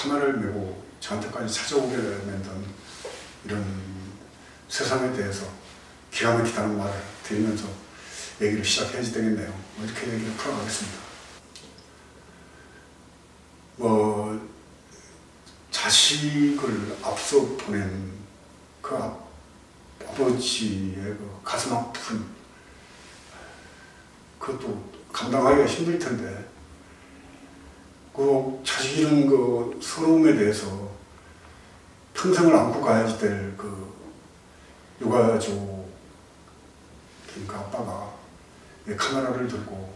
카메라를 메고 저한테까지 찾아오게 만든 이런 세상에 대해서 기가 막히다는 말을 드리면서 얘기를 시작해야지 되겠네요. 이렇게 얘기를 풀어가겠습니다. 자식을 앞서 보낸 그 아버지의 그 가슴 아픈, 그것도 감당하기가 힘들 텐데, 그 자식 잃은 그 서러움에 대해서 평생을 안고 가야지 될 그 육아족, 그러니까 아빠가 카메라를 들고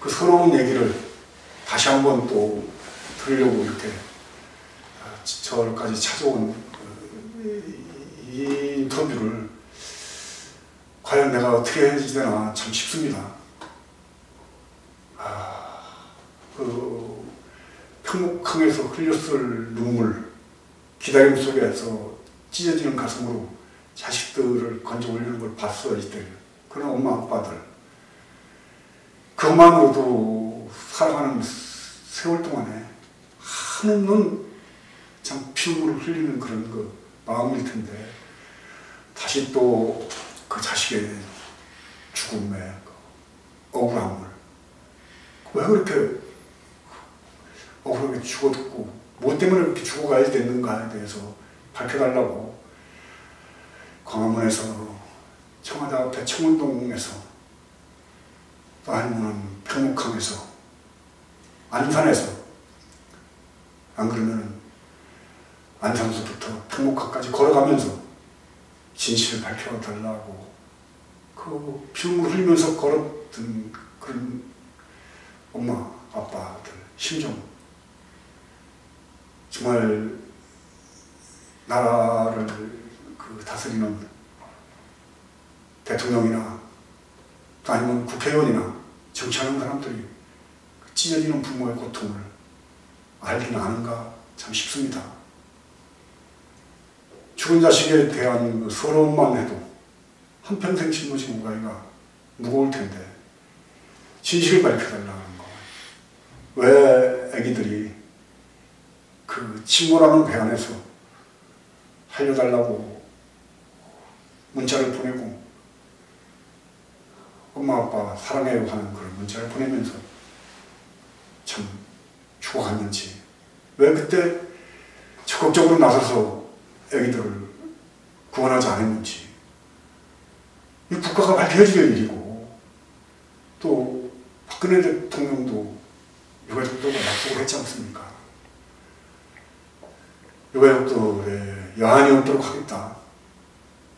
그 서러운 얘기를 다시 한번 또 들으려고 이렇게 저까지 찾아온 이 인터뷰를 과연 내가 어떻게 해야 되나 참 싶습니다. 평목항에서 흘렸을 눈물, 기다림 속에서 찢어지는 가슴으로 자식들을 건져 올리는 걸 봤어, 이때. 그런 엄마, 아빠들. 그것만으로도 살아가는 세월 동안에 한없는 참 피눈물을 흘리는 그런 그 마음일 텐데, 다시 또 그 자식의 죽음의 억울함을, 왜 그렇게 억울하게 죽었고, 뭐 때문에 이렇게 죽어가야 됐는가에 대해서 밝혀달라고 광화문에서, 청와대 앞에 청운동에서, 또 아니면 평목항에서, 안산에서, 안 그러면 안산서부터 평목항까지 걸어가면서 진실을 밝혀달라고 그 피눈물 흘리면서 걸었던 그런 엄마, 아빠들 심정, 정말 나라를 그 다스리는 대통령이나 또 아니면 국회의원이나 정치하는 사람들이 찢어지는 부모의 고통을 알긴 아는가 참 싶습니다. 죽은 자식에 대한 그 서러움만 해도 한평생 짊어진 무가이가 무거울 텐데, 진실을 밝혀달라는 거. 왜 애기들이 그 침몰하는 배 안에서 살려달라고 문자를 보내고, 엄마 아빠 사랑해요 하는 그런 문자를 보내면서 참 죽어갔는지, 왜 그때 적극적으로 나서서 애기들을 구원하지 않았는지, 이 국가가 밝혀야 될 일이고, 또 박근혜 대통령도 유가족들과 약속을 했지 않습니까? 유가족들의 여한이 없도록 하겠다.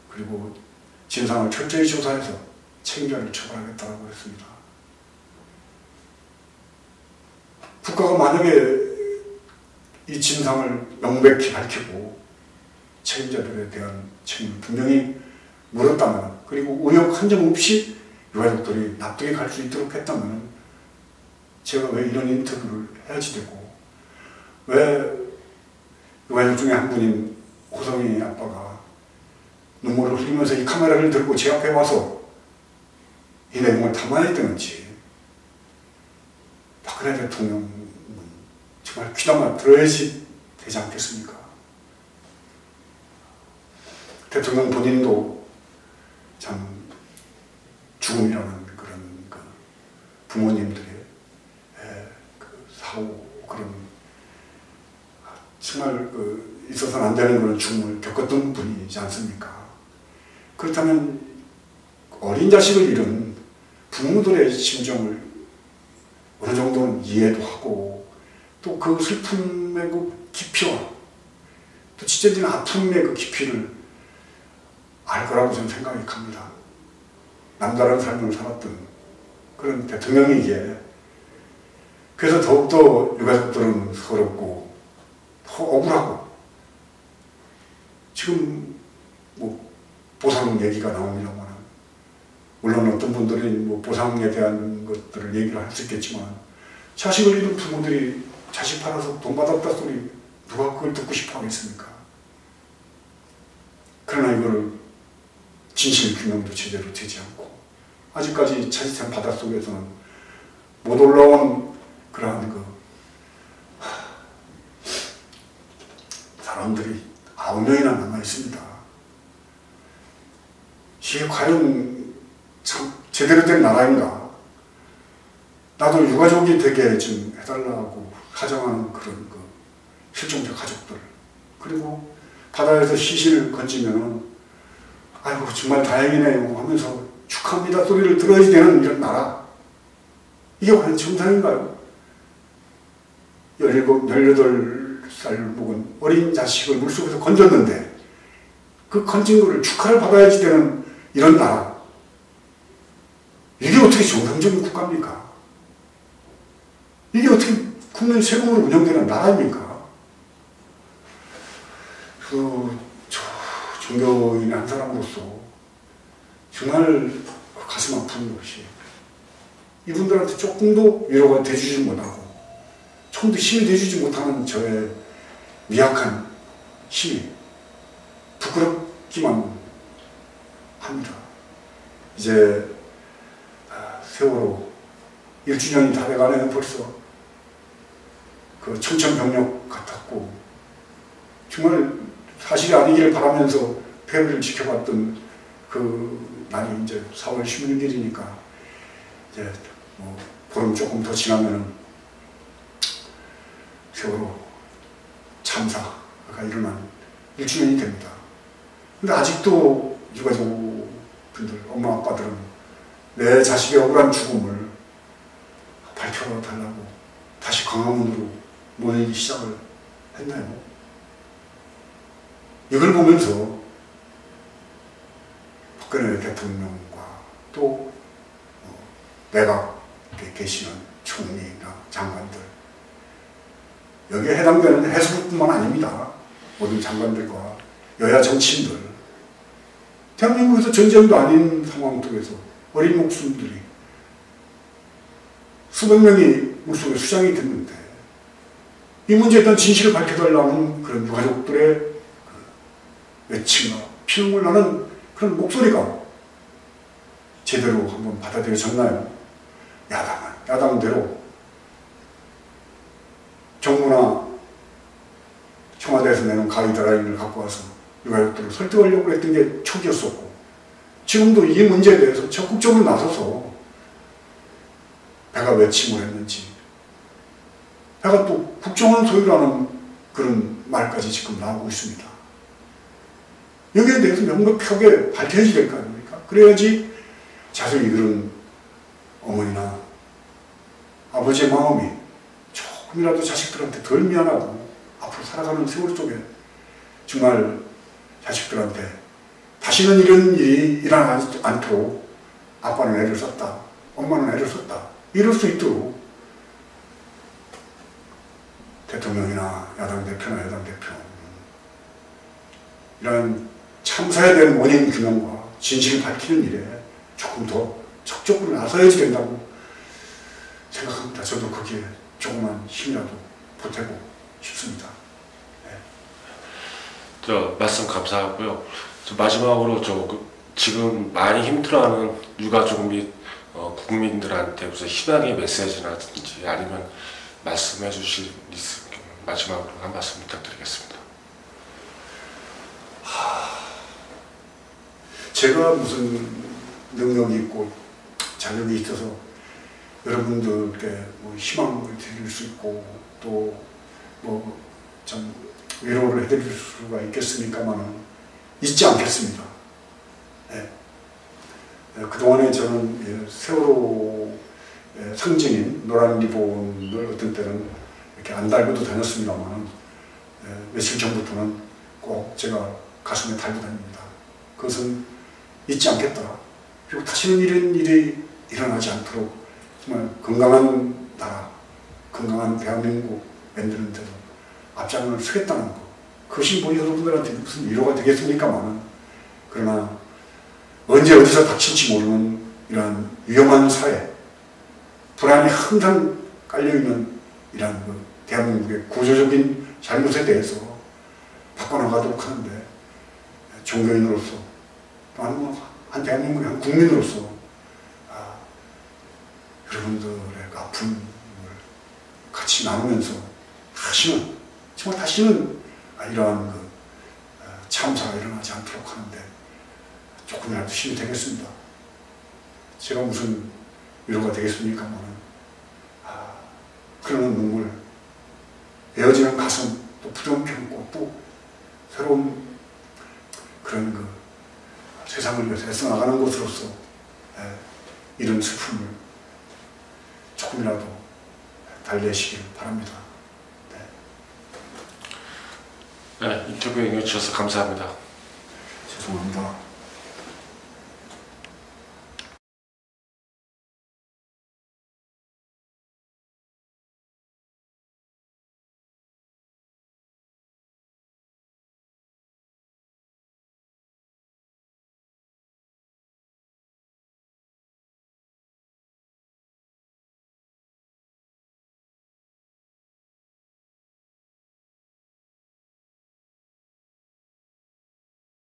그리고 진상을 철저히 조사해서 책임자를 처벌하겠다고 했습니다. 국가가 만약에 이 진상을 명백히 밝히고 책임자들에 대한 책임을 분명히 물었다면, 그리고 의혹 한 점 없이 유가족들이 납득이 갈 수 있도록 했다면, 제가 왜 이런 인터뷰를 해야지 되고, 왜 유가족 중에 한 분인 호성이 아빠가 눈물을 흘리면서 이 카메라를 들고 제 앞에 와서 이 내용을 담아야 되는지, 박근혜 대통령은 정말 귀담아 들어야지 되지 않겠습니까? 대통령 본인도 참 죽음이라는 그런 그 부모님들의 그 사고, 그런 정말 그 있어서는 안 되는 그런 죽음을 겪었던 분이지 않습니까? 그렇다면 어린 자식을 잃은 부모들의 심정을 어느 정도는 이해도 하고, 또 그 슬픔의 그 깊이와 또 찢어지는 아픔의 그 깊이를 알 거라고 저는 생각이 갑니다. 남다른 삶을 살았던 그런 대통령이기에, 그래서 더욱더 유가족들은 서럽고 더 억울하고, 지금 뭐 보상 얘기가 나옵니다만, 물론 어떤 분들은 뭐 보상에 대한 것들을 얘기를 할 수 있겠지만, 자식을 잃은 부모들이 자식 팔아서 돈 받았다 소리 누가 그걸 듣고 싶어 하겠습니까? 그러나 이거를 진실 규명도 제대로 되지 않고, 아직까지 자칫한 바닷속에서는 못 올라온 그러한 그 사람들이 9명이나 남아 있습니다. 이게 과연 참 제대로 된 나라인가? 나도 유가족이 되게 좀 해달라고 가정하는 그런 실종자 가족들, 그리고 바다에서 시신을 건지면은 아이고 정말 다행이네요 하면서 축하합니다 소리를 들어야지 되는 이런 나라, 이게 과연 정상인가요? 17, 18살 먹은 어린 자식을 물속에서 건졌는데 그 건진 거를 축하를 받아야지 되는 이런 나라, 이게 어떻게 정상적인 국가입니까? 이게 어떻게 국민 세금으로 운영되는 나라입니까? 종교인의 한 사람으로서 정말 가슴 아픈 것이, 이분들한테 조금도 위로가 돼주지 못하고 조금도 힘이 돼주지 못하는 저의 미약한 힘이 부끄럽기만 합니다. 이제 세월호 1주년이 다 돼가네요. 벌써 그 청천벽력 같았고, 정말 사실이 아니기를 바라면서 폐를 지켜봤던 그 날이 이제 4월 16일이니까 이제 뭐 보름 조금 더 지나면은 세월호 참사가 일어난 1주년이 됩니다. 근데 아직도 유가족 분들, 엄마 아빠들은 내 자식의 억울한 죽음을 밝혀달라고 다시 광화문으로 모이기 시작을 했나요? 이걸 보면서 박근혜 대통령과 또 내각에 계시는 총리나 장관들, 여기에 해당되는 해수부뿐만 아닙니다. 모든 장관들과 여야 정치인들, 대한민국에서 전쟁도 아닌 상황 속에서 어린 목숨들이 수백 명이 물속에 수장이 됐는데 이 문제에 대한 진실을 밝혀달라는 그런 유가족들의 외침과 피눈물 나는 그런 목소리가 제대로 한번 받아들여졌나요? 야당은 야당대로 정부나 청와대에서 내는 가이드라인을 갖고 와서 유가족들을 설득하려고 했던 게 촉이었었고, 지금도 이 문제에 대해서 적극적으로 나서서 배가 외침을 했는지, 배가 또 국정원 소유라는 그런 말까지 지금 나오고 있습니다. 여기에 대해서 명백하게 밝혀야지 될 거 아닙니까? 그래야지 자식이 들은 어머니나 아버지의 마음이 조금이라도 자식들한테 덜 미안하고 앞으로 살아가는 세월 속에 정말 자식들한테 다시는 이런 일이 일어나지 않도록 아빠는 애를 썼다, 엄마는 애를 썼다, 이럴 수 있도록 대통령이나 야당 대표나 여당 대표 이런 참사에 대한 원인 규명과 진실을 밝히는 일에 조금 더 적극적으로 나서야지 된다고 생각합니다. 저도 거기에 조그만 힘이라도 보태고 싶습니다. 네. 말씀 감사하고요. 마지막으로 지금 많이 힘들어하는 유가족 및 국민들한테 무슨 희망의 메시지라든지 아니면 말씀해 주실 있으면 마지막으로 한 말씀 부탁드리겠습니다. 제가 무슨 능력이 있고 자격이 있어서 여러분들께 뭐 희망을 드릴 수 있고 또 뭐 참 위로를 해드릴 수가 있겠습니까만은 있지 않겠습니다. 네. 그동안에 저는 세월호 상징인 노란 리본을 어떤 때는 이렇게 안 달고도 다녔습니다만은 며칠 전부터는 꼭 제가 가슴에 달고 다닙니다. 그것은 잊지 않겠다. 그리고 다시는 이런 일이 일어나지 않도록 정말 건강한 나라, 건강한 대한민국 만드는 데도 앞장을 서겠다는 거. 그것이 뭐 여러분들한테 무슨 위로가 되겠습니까만은, 그러나 언제 어디서 닥칠지 모르는 이러한 위험한 사회, 불안이 항상 깔려있는 이러한 대한민국의 구조적인 잘못에 대해서 바꿔나가도록 하는데 종교인으로서 또한 한 대한민국의 한 국민으로서 여러분들의 아픔을 같이 나누면서 다시는 정말 다시는 이러한 참사가 일어나지 않도록 하는데 조금이라도 힘이 되겠습니다. 제가 무슨 위로가 되겠습니까만은 그러는 눈물, 에어지는 가슴, 또 부드러운 편고, 또 새로운 그런 그 세상을 위해서 애써 나가는 것으로서 이런 슬픔을 조금이라도 달래시길 바랍니다. 네, 인터뷰 응해주셔서 감사합니다. 죄송합니다.